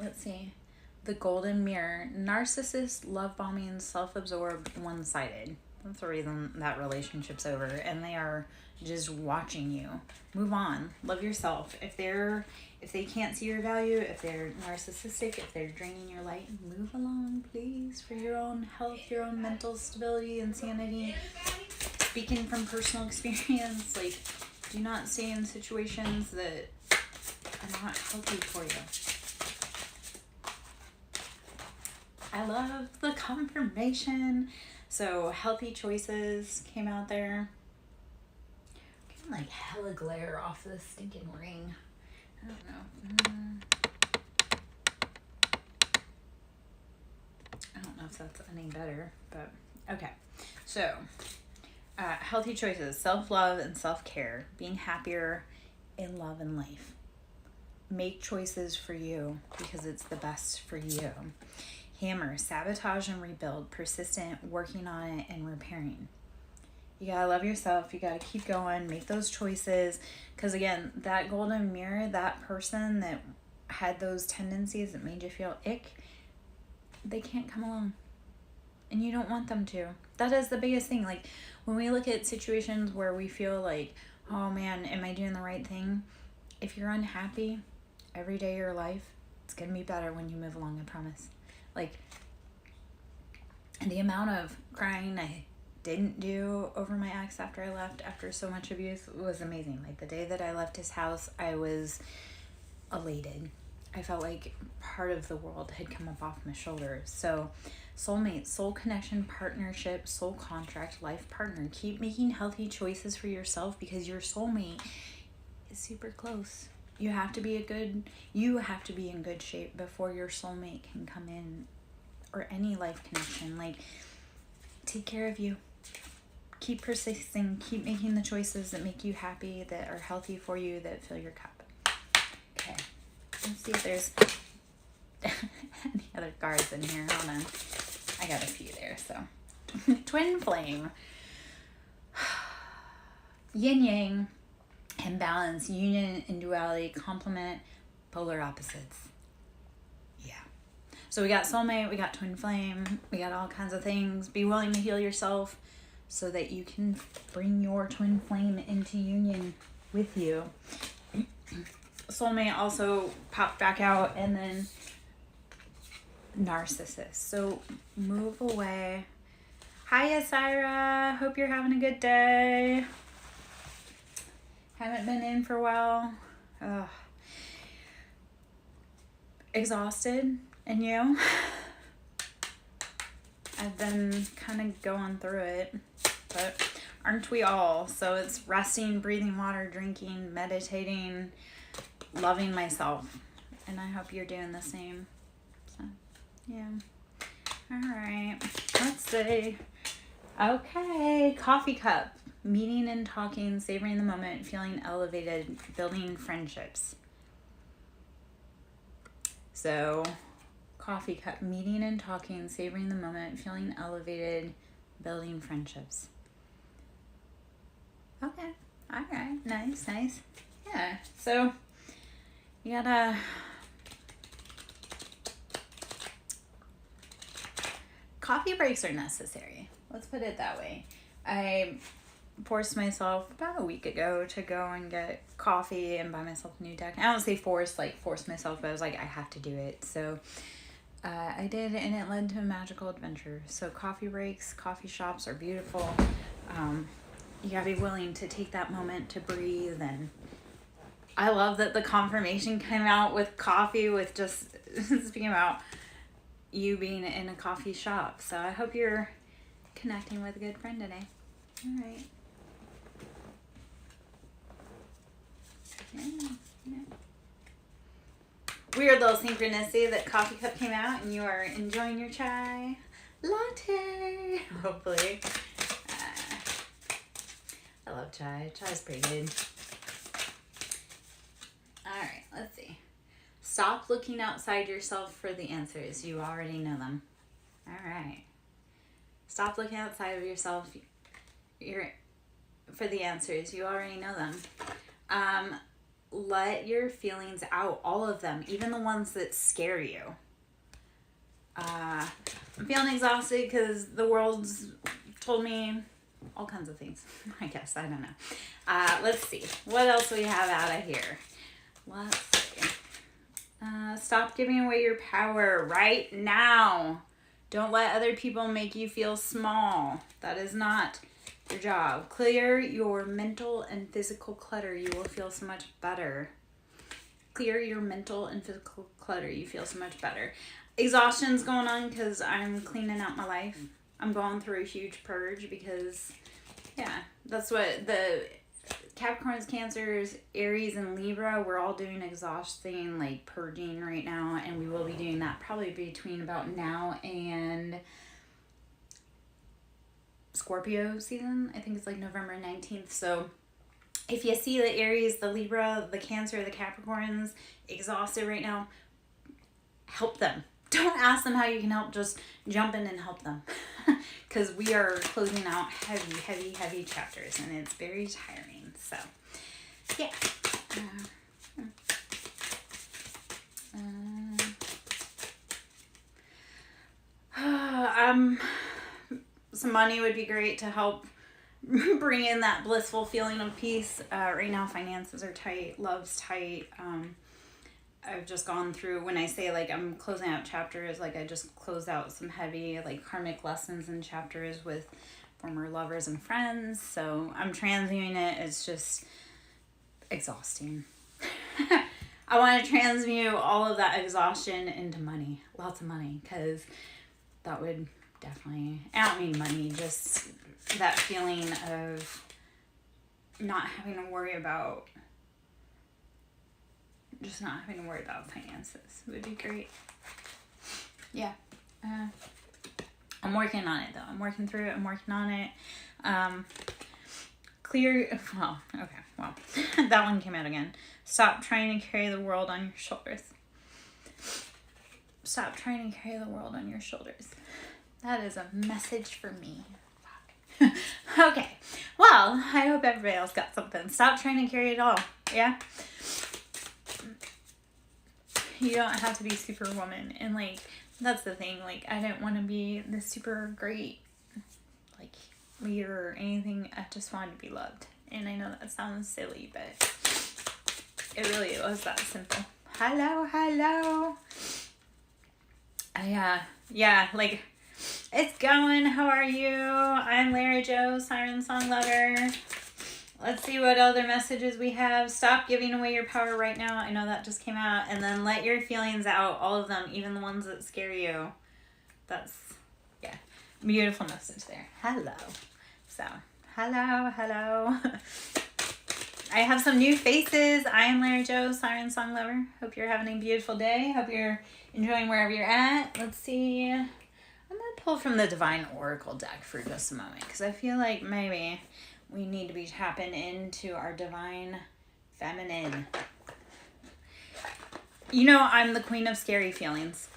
let's see. The golden mirror. Narcissist, love bombing, self-absorbed, one-sided. That's the reason that relationship's over. And they are just watching you. Move on. Love yourself. If they can't see your value, if they're narcissistic, if they're draining your light, move along, please, for your own health, your own mental stability and sanity. Speaking from personal experience, like, do not stay in situations that are not healthy for you. I love the confirmation. So healthy choices came out there. Getting like hella glare off this stinking ring. I don't know. I don't know if that's any better, but okay. So healthy choices, self-love and self-care, being happier in love and life. Make choices for you because it's the best for you. Hammer, sabotage and rebuild, persistent, working on it and repairing. You gotta love yourself. You gotta keep going, make those choices. Because again, that golden mirror, that person that had those tendencies that made you feel ick, they can't come along. And you don't want them to. That is the biggest thing. Like when we look at situations where we feel like, oh man, am I doing the right thing? If you're unhappy every day of your life, it's gonna be better when you move along, I promise. Like, the amount of crying I didn't do over my ex after I left, after so much abuse, was amazing. Like, the day that I left his house, I was elated. I felt like part of the world had come up off my shoulders. So, soulmate, soul connection, partnership, soul contract, life partner. Keep making healthy choices for yourself because your soulmate is super close. You have to be in good shape before your soulmate can come in, or any life connection. Like, take care of you. Keep persisting. Keep making the choices that make you happy, that are healthy for you, that fill your cup. Okay. Let's see if there's any other cards in here. Hold on. I got a few there, so. Twin flame. Yin yang. Imbalance, union and duality, complement, polar opposites. Yeah. So we got soulmate, we got twin flame, we got all kinds of things. Be willing to heal yourself so that you can bring your twin flame into union with you. Soulmate also popped back out, and then narcissist. So move away. Hiya, Syra. Hope you're having a good day. Haven't been in for a while. Ugh. Exhausted. And you? I've been kind of going through it. But aren't we all? So it's resting, breathing water, drinking, meditating, loving myself. And I hope you're doing the same. So, yeah. All right. Let's see. Okay. Coffee cup. Meeting and talking, savoring the moment, feeling elevated, building friendships. So, coffee cup, meeting and talking, savoring the moment, feeling elevated, building friendships. Okay. All right. Nice. Yeah. So, you gotta... Coffee breaks are necessary. Let's put it that way. I forced myself about a week ago to go and get coffee and buy myself a new deck. I don't say force myself, but I was like, I have to do it. So I did, and it led to a magical adventure. So coffee breaks, coffee shops are beautiful. You gotta be willing to take that moment to breathe. And I love that the confirmation came out with coffee, with just speaking about you being in a coffee shop. So I hope you're connecting with a good friend today. All right. Yeah. Weird little synchronicity that coffee cup came out and you are enjoying your chai latte, hopefully. I love chai. Chai's pretty good. All right, let's see. Stop looking outside yourself for the answers. You already know them. All right. Stop looking outside of yourself for the answers. You already know them. let your feelings out, all of them, even the ones that scare you. I'm feeling exhausted because the world's told me all kinds of things. I guess, I don't know. Let's see. What else we have out of here? Let's see. Stop giving away your power right now. Don't let other people make you feel small. That is not your job. Clear your mental and physical clutter. You will feel so much better. Clear your mental and physical clutter. You feel so much better. Exhaustion's going on because I'm cleaning out my life. I'm going through a huge purge because, yeah, that's what the Capricorns, Cancers, Aries, and Libra, we're all doing exhausting, like purging right now, and we will be doing that probably between about now and Scorpio season. I think it's like November 19th. So if you see the Aries, the Libra, the Cancer, the Capricorns exhausted right now, help them. Don't ask them how you can help, just jump in and help them. Because we are closing out heavy chapters, and it's very tiring. So, yeah. Some money would be great to help bring in that blissful feeling of peace. Right now, finances are tight, love's tight. I've just gone through, when I say like I'm closing out chapters, like I just closed out some heavy like karmic lessons and chapters with former lovers and friends. So I'm transmuting it. It's just exhausting. I want to transmute all of that exhaustion into money, lots of money, because that would definitely, I don't mean money, just that feeling of not having to worry about finances would be great. Yeah. I'm working on it though. I'm working through it. I'm working on it. That one came out again. Stop trying to carry the world on your shoulders. Stop trying to carry the world on your shoulders. That is a message for me. Okay. Well, I hope everybody else got something. Stop trying to carry it all. Yeah? You don't have to be Superwoman. And, like, that's the thing. Like, I don't want to be the super great, like, leader or anything. I just wanted to be loved. And I know that sounds silly, but it really was that simple. Hello. Yeah, like, it's going. How are you? I'm Larry Joe, SirenSong lover. Let's see what other messages we have. Stop giving away your power right now. I know that just came out. And then let your feelings out, all of them, even the ones that scare you. That's, yeah, beautiful message there. Hello. So, hello. I have some new faces. I am Larry Joe, SirenSong lover. Hope you're having a beautiful day. Hope you're enjoying wherever you're at. Let's see. I'm going to pull from the Divine Oracle deck for just a moment, because I feel like maybe we need to be tapping into our divine feminine. You know, I'm the queen of scary feelings.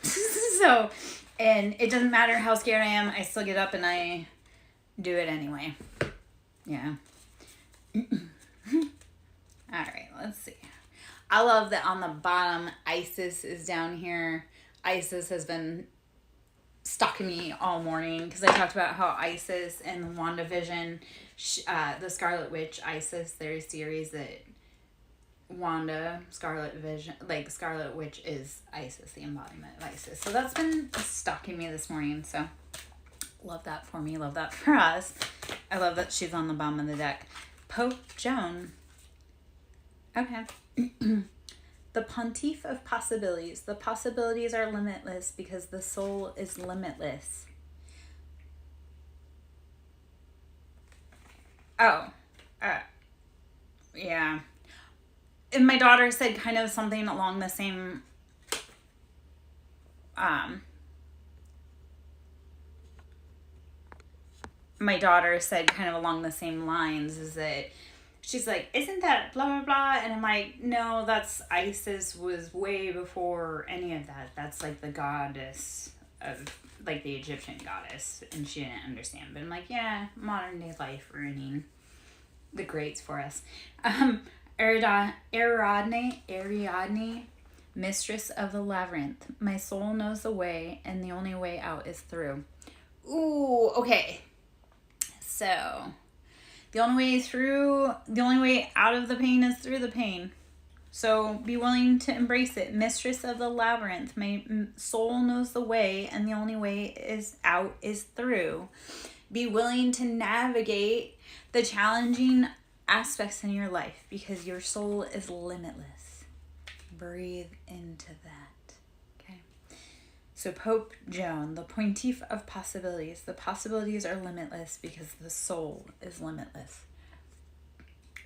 So, and it doesn't matter how scared I am, I still get up and I do it anyway. Yeah. All right, let's see. I love that on the bottom, Isis is down here. Isis has been stalking me all morning because I talked about how Isis and the WandaVision, the Scarlet Witch, Isis, their series that Wanda, Scarlet Witch is Isis, the embodiment of Isis. So that's been stalking me this morning. So love that for me. Love that for us. I love that she's on the bottom of the deck. Pope Joan. Okay. The Pontiff of Possibilities. The possibilities are limitless because the soul is limitless. Yeah. And my daughter said kind of something along the same, lines, is that she's like, isn't that blah, blah, blah? And I'm like, no, that's Isis was way before any of that. That's like the goddess of, like the Egyptian goddess. And she didn't understand. But I'm like, yeah, modern day life ruining the greats for us. Ariadne, mistress of the labyrinth. My soul knows the way, and the only way out is through. Ooh, okay. So, the only way out of the pain is through the pain. So, be willing to embrace it. Mistress of the labyrinth. My soul knows the way, and the only way is out is through. Be willing to navigate the challenging aspects in your life because your soul is limitless. Breathe into that. Okay. So Pope Joan, the pontiff of possibilities. The possibilities are limitless because the soul is limitless.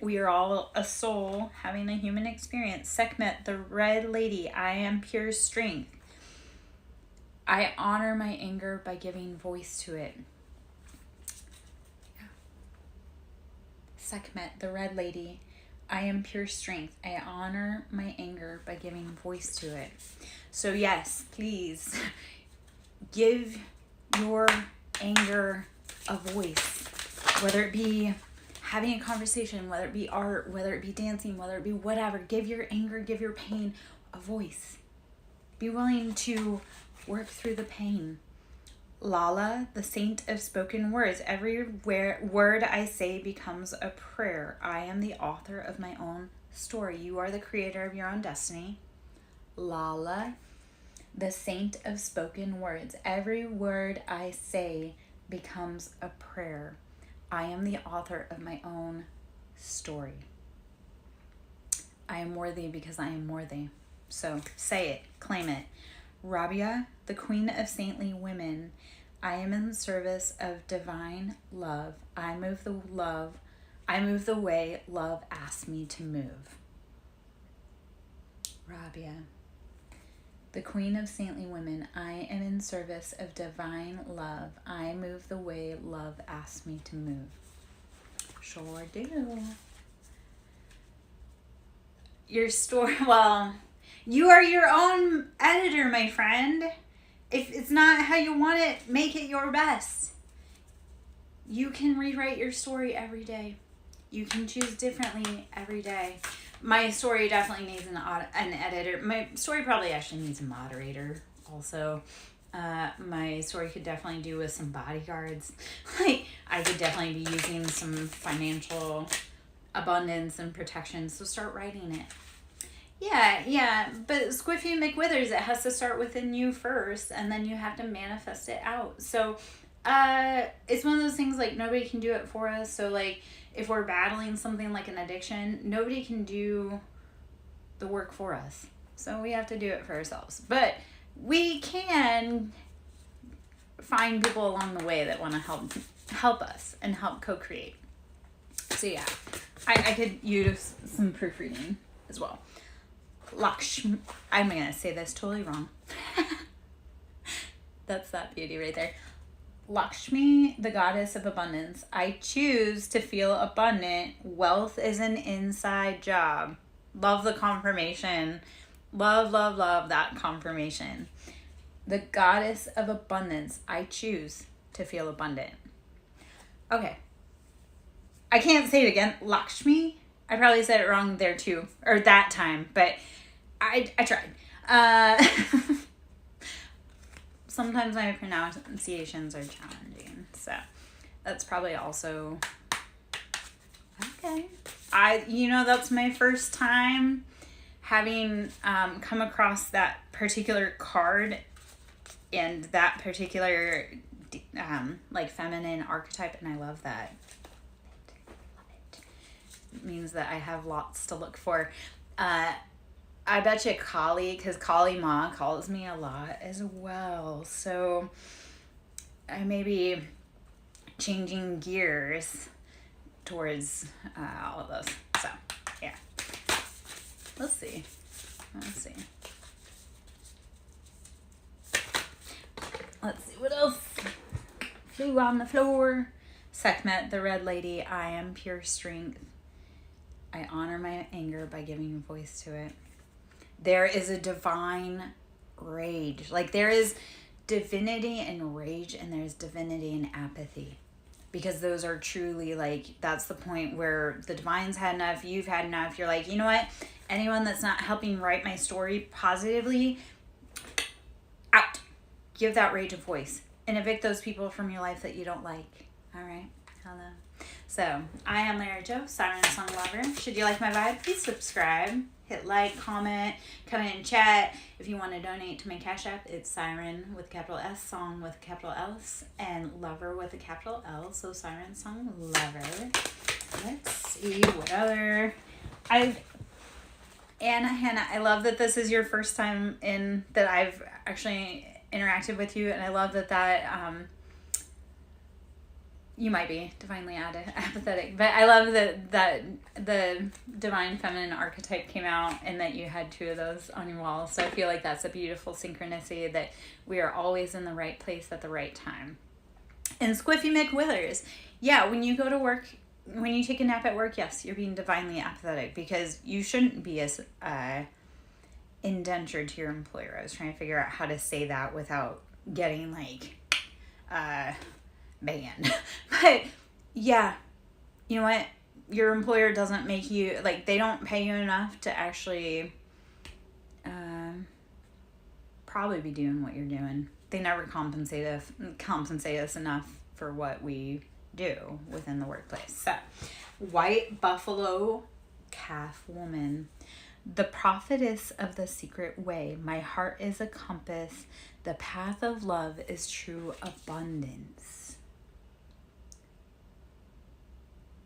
We are all a soul having a human experience. Sekhmet, the Red Lady. I am pure strength. I honor my anger by giving voice to it. Sekhmet, the Red Lady. I am pure strength. I honor my anger by giving voice to it. So yes, please give your anger a voice. Whether it be having a conversation, whether it be art, whether it be dancing, whether it be whatever. Give your anger, give your pain a voice. Be willing to work through the pain. Lala, the saint of spoken words. Every word I say becomes a prayer. I am the author of my own story. You are the creator of your own destiny. Lala, the saint of spoken words. Every word I say becomes a prayer. I am the author of my own story. I am worthy because I am worthy. So say it, claim it. Rabia, the queen of saintly women. I am in service of divine love. I move the way love asks me to move. Rabia, the queen of saintly women. I am in service of divine love. I move the way love asks me to move. Sure do. Your story, well, you are your own editor, my friend. If it's not how you want it, make it your best. You can rewrite your story every day. You can choose differently every day. My story definitely needs an editor. My story probably actually needs a moderator also. My story could definitely do with some bodyguards. Like, I could definitely be using some financial abundance and protection. So start writing it. Yeah, but Squiffy McWithers, it has to start within you first, and then you have to manifest it out. So, it's one of those things, like, nobody can do it for us. So, like, if we're battling something like an addiction, nobody can do the work for us. So we have to do it for ourselves. But we can find people along the way that want to help us and help co-create. So yeah, I could use some proofreading as well. Lakshmi, I'm going to say this totally wrong. That's that beauty right there. Lakshmi, the goddess of abundance. I choose to feel abundant. Wealth is an inside job. Love the confirmation. Love that confirmation. The goddess of abundance. I choose to feel abundant. Okay. I can't say it again. Lakshmi. I probably said it wrong there too. Or that time. But I tried. Sometimes my pronunciations are challenging. So that's probably also okay. That's my first time having come across that particular card and that particular like feminine archetype, and I love that. Love it. It means that I have lots to look for. I bet you Kali, because Kali Ma calls me a lot as well. So I may be changing gears towards all of those. So, yeah. Let's see. Let's see what else flew on the floor. Sekhmet, the Red Lady. I am pure strength. I honor my anger by giving voice to it. There is a divine rage. Like, there is divinity in rage, and there's divinity in apathy. because those are truly like, that's the point where the divine's had enough, you've had enough. You're like, you know what? Anyone that's not helping write my story positively, out. Give that rage a voice and evict those people from your life that you don't like. All right. Hello. So I am Lara Jo, SirenSong lover. Should you like my vibe, please subscribe. Hit like, comment, come in and chat. If you want to donate to my Cash App, it's Siren with a capital S, Song with a capital S, and Lover with a capital L. So SirenSong Lover. Let's see what other. Hannah, I love that this is your first time that I've actually interacted with you, and I love that you might be divinely apathetic, but I love that the divine feminine archetype came out and that you had 2 of those on your wall. So I feel like that's a beautiful synchronicity, that we are always in the right place at the right time. And Squiffy McWithers, yeah, when you go to work, when you take a nap at work, yes, you're being divinely apathetic, because you shouldn't be as indentured to your employer. I was trying to figure out how to say that without getting like banned. But yeah, you know what? Your employer doesn't make you, like, they don't pay you enough to actually probably be doing what you're doing. They never compensate us enough for what we do within the workplace. So, white buffalo calf woman. The prophetess of the secret way. My heart is a compass. The path of love is true abundance.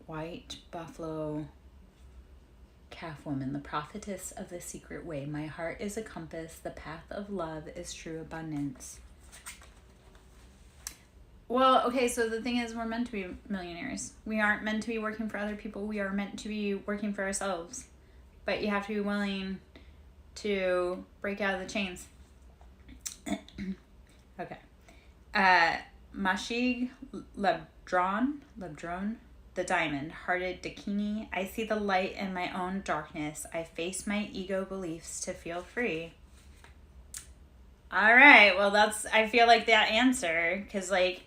White buffalo calf woman, the prophetess of the secret way. My heart is a compass. The path of love is true abundance. Well, okay, so the thing is, we're meant to be millionaires. We aren't meant to be working for other people. We are meant to be working for ourselves. But you have to be willing to break out of the chains. Okay. Mashig Lebdron, the diamond-hearted Dakini. I see the light in my own darkness. I face my ego beliefs to feel free. All right, well, I feel like that answer, because, like,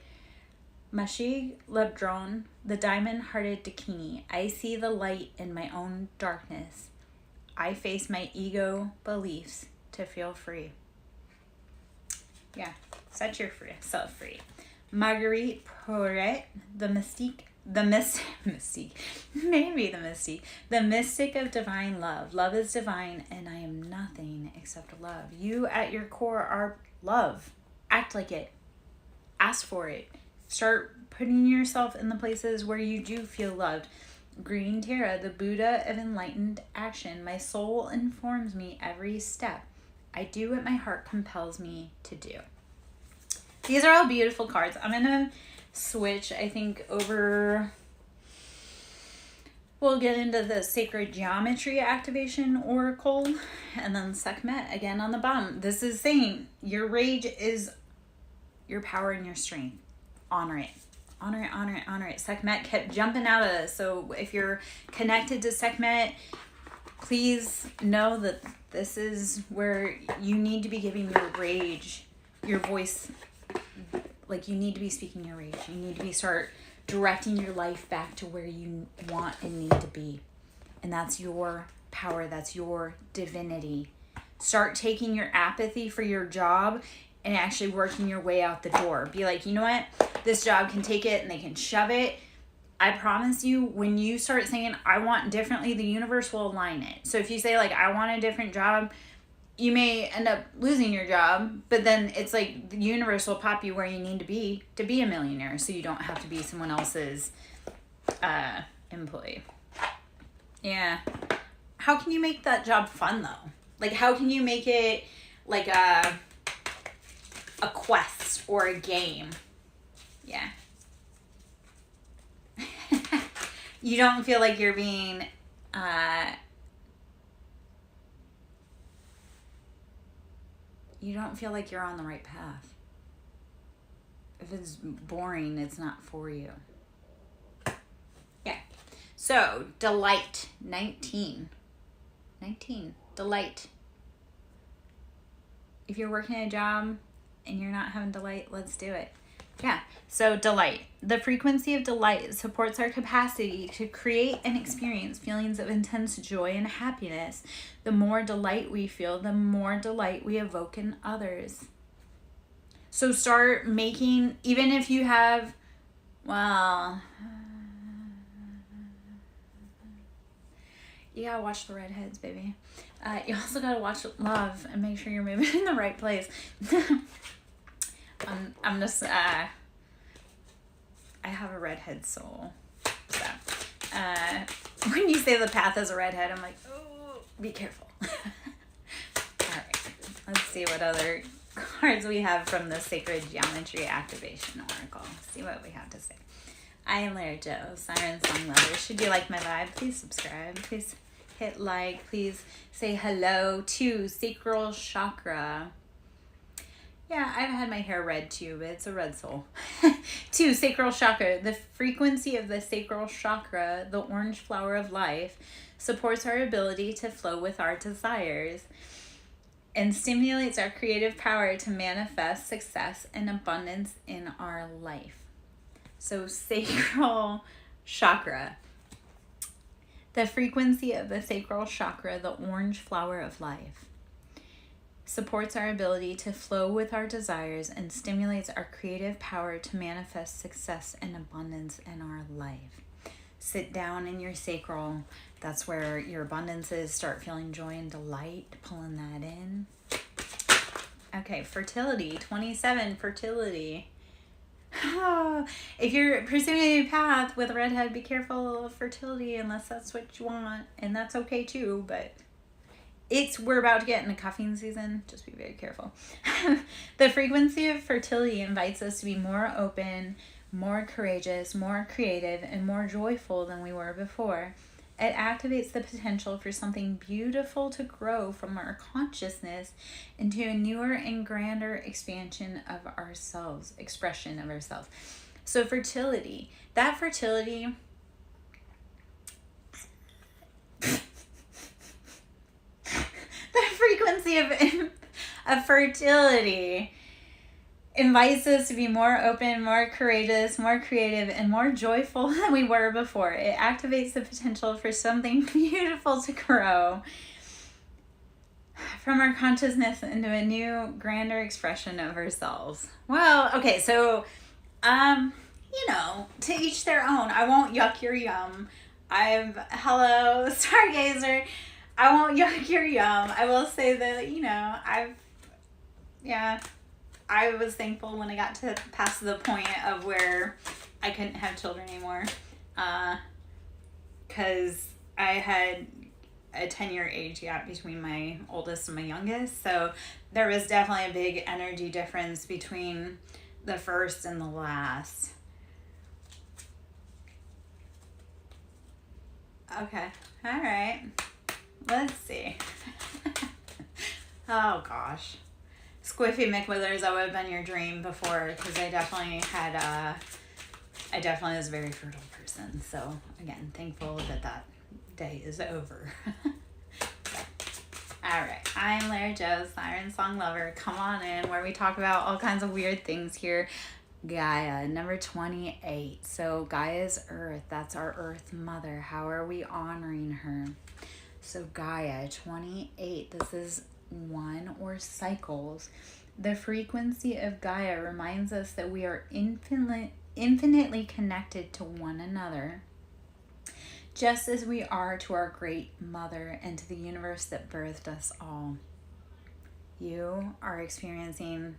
Mashig Lebdron, the diamond-hearted Dakini. I see the light in my own darkness. I face my ego beliefs to feel free. Yeah, set yourself free. Marguerite Poret, the mystic, the mystic of divine love. Love is divine, and I am nothing except love. You at your core are love. Act like it. Ask for it. Start putting yourself in the places where you do feel loved. Green Tara, the Buddha of enlightened action. My soul informs me every step. I do what my heart compels me to do. These are all beautiful cards. I'm going to switch, I think, over. We'll get into the Sacred Geometry Activation Oracle, and then Sekhmet again on the bottom. This is saying your rage is your power and your strength. Honor it. Honor it, honor it, honor it. Sekhmet kept jumping out of this. So if you're connected to Sekhmet, please know that this is where you need to be giving your rage, your voice. Like, you need to be speaking your rage. You need to start directing your life back to where you want and need to be. And that's your power. That's your divinity. Start taking your apathy for your job and actually working your way out the door. Be like, you know what? This job can take it and they can shove it. I promise you, when you start saying, I want differently, the universe will align it. So if you say, like, I want a different job, you may end up losing your job, but then it's like the universe will pop you where you need to be a millionaire, so you don't have to be someone else's employee. Yeah. How can you make that job fun, though? Like, how can you make it like a quest or a game? Yeah. You don't feel like you're being you don't feel like you're on the right path. If it's boring, it's not for you. Yeah. So, delight. 19. Delight. If you're working a job and you're not having delight, let's do it. Yeah. So delight. The frequency of delight supports our capacity to create and experience feelings of intense joy and happiness. The more delight we feel, the more delight we evoke in others. So start making, even if you have, well, you gotta watch the redheads, baby. You also gotta watch love and make sure you're moving in the right place. I'm just, I have a redhead soul. So, when you say the path is a redhead, I'm like, oh, be careful. All right, let's see what other cards we have from the Sacred Geometry Activation Oracle. See what we have to say. I am Larry Joe, SirenSong Lover. Should you like my vibe, please subscribe. Please hit like. Please say hello to Sacral Chakra. Yeah, I've had my hair red too, but it's a red soul. 2, Sacral Chakra. The frequency of the Sacral Chakra, the orange flower of life, supports our ability to flow with our desires and stimulates our creative power to manifest success and abundance in our life. So, Sacral Chakra. The frequency of the Sacral Chakra, the orange flower of life, supports our ability to flow with our desires and stimulates our creative power to manifest success and abundance in our life. Sit down in your sacral. That's where your abundance is. Start feeling joy and delight, pulling that in. Okay, fertility, 27, fertility. If you're pursuing a new path with a redhead, be careful of fertility unless that's what you want. And that's okay too, but we're about to get into cuffing season. Just be very careful. The frequency of fertility invites us to be more open, more courageous, more creative, and more joyful than we were before. It activates the potential for something beautiful to grow from our consciousness into a newer and grander expression of ourselves. So fertility, that fertility, the frequency of fertility invites us to be more open, more courageous, more creative, and more joyful than we were before. It activates the potential for something beautiful to grow from our consciousness into a new, grander expression of ourselves. Well, okay, so, to each their own. I won't yuck your yum. Hello, Stargazer. I won't yuck your yum. I will say that, I was thankful when I got to past the point of where I couldn't have children anymore. Because I had a 10-year age gap between my oldest and my youngest. So there was definitely a big energy difference between the first and the last. Okay. All right. Let's see. Oh, gosh. Squiffy McWithers, that would have been your dream before, because I definitely was a very fertile person. So, again, thankful that day is over. All right. I'm Larry Joe, SirenSong Lover. Come on in, where we talk about all kinds of weird things here. Gaia, number 28. So Gaia's Earth. That's our Earth Mother. How are we honoring her? So Gaia, 28. This is one or cycles. The frequency of Gaia reminds us that we are infinitely connected to one another, just as we are to our great mother and to the universe that birthed us all. You are experiencing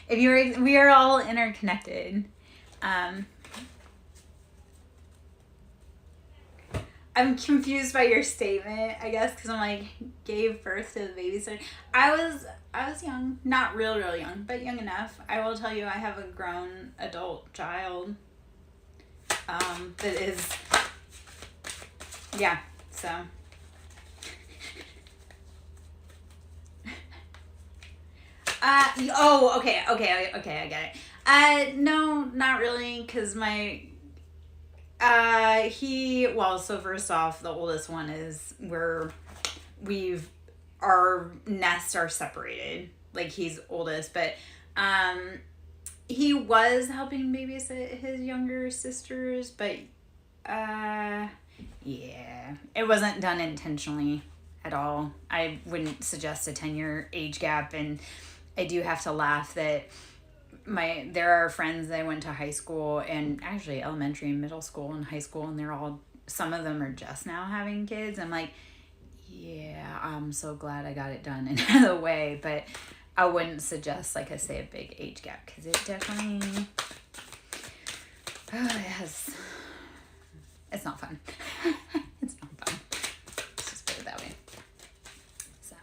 we are all interconnected. I'm confused by your statement, I guess, because I'm like, gave birth to the baby. So I was young, not real young, but young enough. I will tell you, I have a grown adult child. That is, yeah. So. Okay, I get it. No, not really, because So first off, the oldest one is our nests are separated. Like, he's oldest, but he was helping babysit his younger sisters, but yeah, it wasn't done intentionally at all. I wouldn't suggest a 10-year age gap, and I do have to laugh that there are friends that I went to high school, and actually elementary and middle school and high school, and some of them are just now having kids. I'm like, yeah, I'm so glad I got it done and out of the way, but I wouldn't suggest, like I say, a big age gap, because it definitely it's not fun. It's not fun. Let's just put it that way. So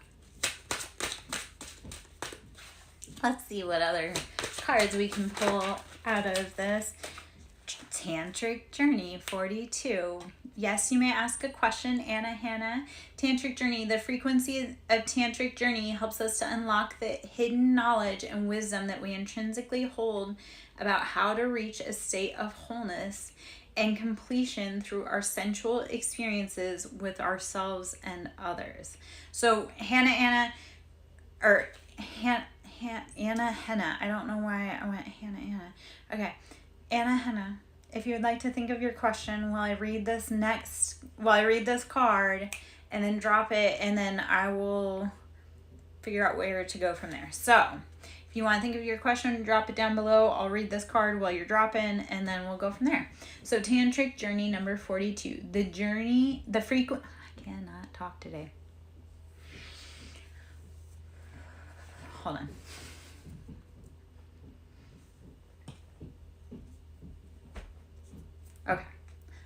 let's see what other cards we can pull out of this. Tantric Journey 42. Yes, you may ask a question, Anna Hannah. Tantric Journey. The frequency of Tantric Journey helps us to unlock the hidden knowledge and wisdom that we intrinsically hold about how to reach a state of wholeness and completion through our sensual experiences with ourselves and others. So Anna, I don't know why I went Anna. Okay, Anna Henna, if you would like to think of your question while I read this card, and then drop it, and then I will figure out where to go from there. So if you want to think of your question, drop it down below. I'll read this card while you're dropping, and then we'll go from there. So Tantric Journey number 42. I cannot talk today. Hold on. Okay,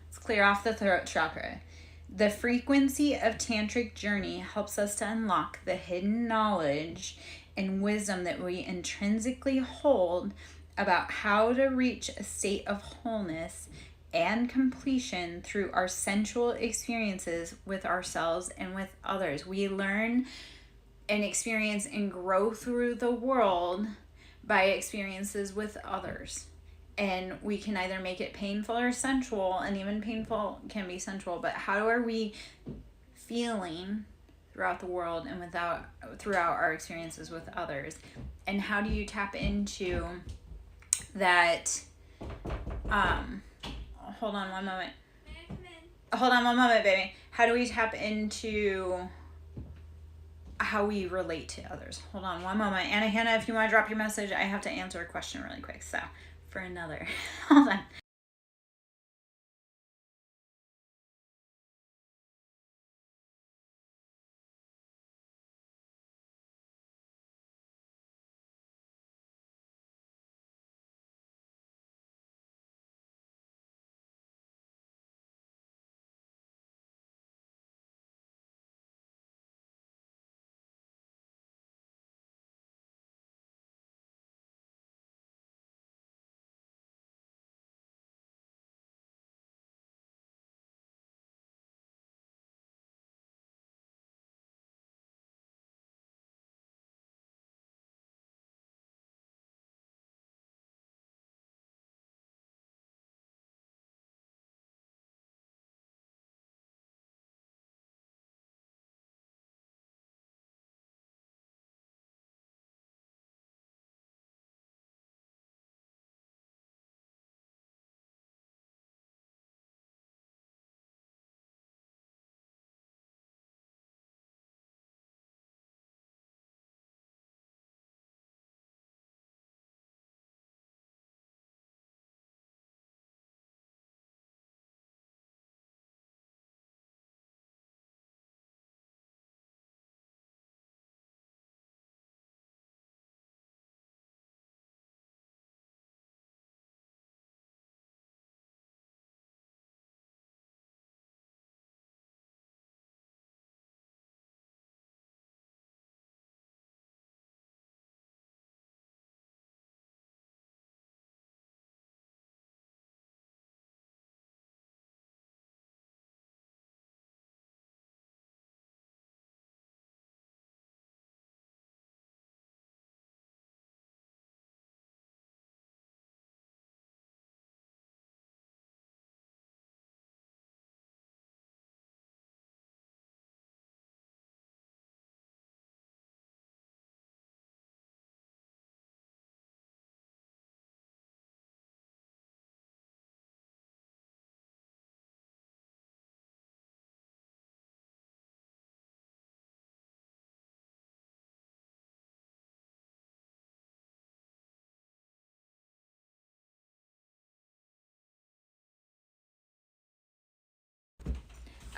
let's clear off the throat chakra. The frequency of Tantric Journey helps us to unlock the hidden knowledge and wisdom that we intrinsically hold about how to reach a state of wholeness and completion through our sensual experiences with ourselves and with others. We learn and experience and grow through the world by experiences with others. And we can either make it painful or sensual, and even painful can be sensual, but how are we feeling throughout the world and throughout our experiences with others? And how do you tap into that? Hold on one moment. Hold on one moment, baby. How do we tap into how we relate to others? Hold on one moment. Anna Hannah, if you want to drop your message, I have to answer a question really quick. So for another. Hold on.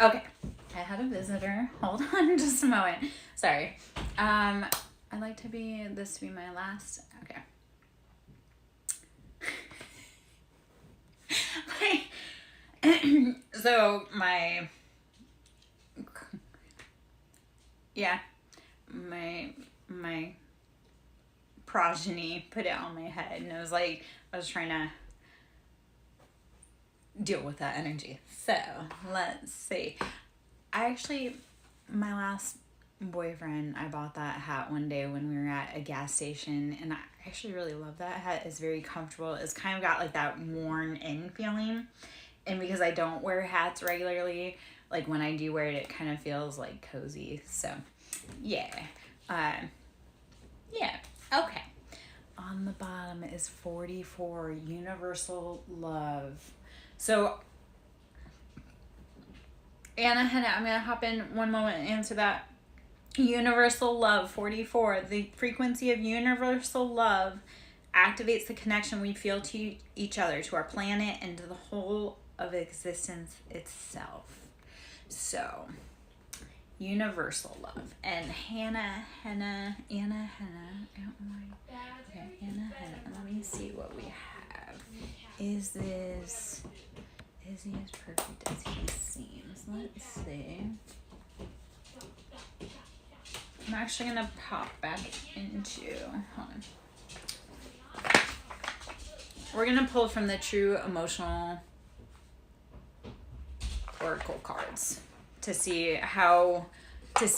Okay. I had a visitor. Hold on just a moment. Sorry. I'd like to be this to be my last. Okay. So my yeah, my progeny put it on my head, and it was like I was trying to deal with that energy. So let's see. I actually, my last boyfriend, I bought that hat one day when we were at a gas station, and I actually really love that hat. It's very comfortable. It's kind of got like that worn in feeling, and because I don't wear hats regularly, like when I do wear it, it kind of feels like cozy. So yeah. Yeah. Okay. On the bottom is 44, Universal Love. So, Anna, I'm going to hop in one moment and answer that. Universal Love, 44. The frequency of universal love activates the connection we feel to each other, to our planet, and to the whole of existence itself. So, universal love. And Anna, Henna. Okay, Anna, let me see what we have. Is he as perfect as he seems? Let's see. I'm actually gonna pop back into, hold on. We're gonna pull from the True Emotional Oracle cards to see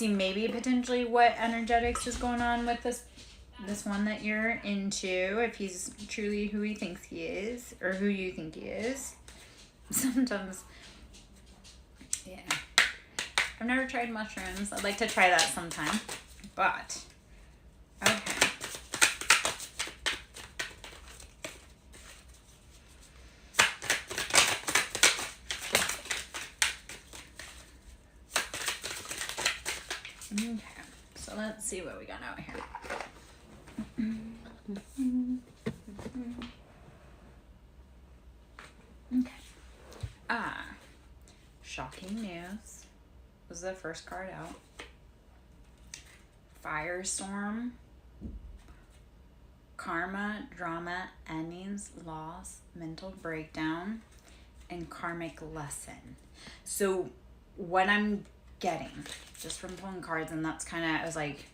maybe potentially what energetics is going on with this one that you're into, if he's truly who he thinks he is, or who you think he is. Sometimes, yeah. I've never tried mushrooms. I'd like to try that sometime, but okay. Okay, so let's see what we got out here. Okay. Shocking news was the first card out. Firestorm. Karma, drama, endings, loss, mental breakdown, and karmic lesson. So what I'm getting just from pulling cards, and that's kind of, I was like,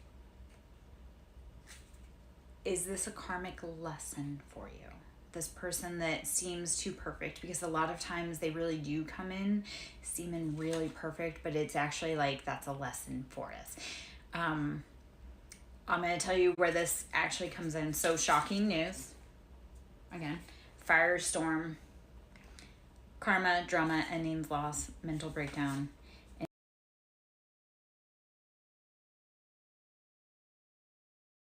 is this a karmic lesson for you? This person that seems too perfect, because a lot of times they really do come in seeming really perfect, but it's actually like that's a lesson for us. I'm going to tell you where this actually comes in. So, shocking news, again, firestorm, karma, drama, endings, loss, mental breakdown,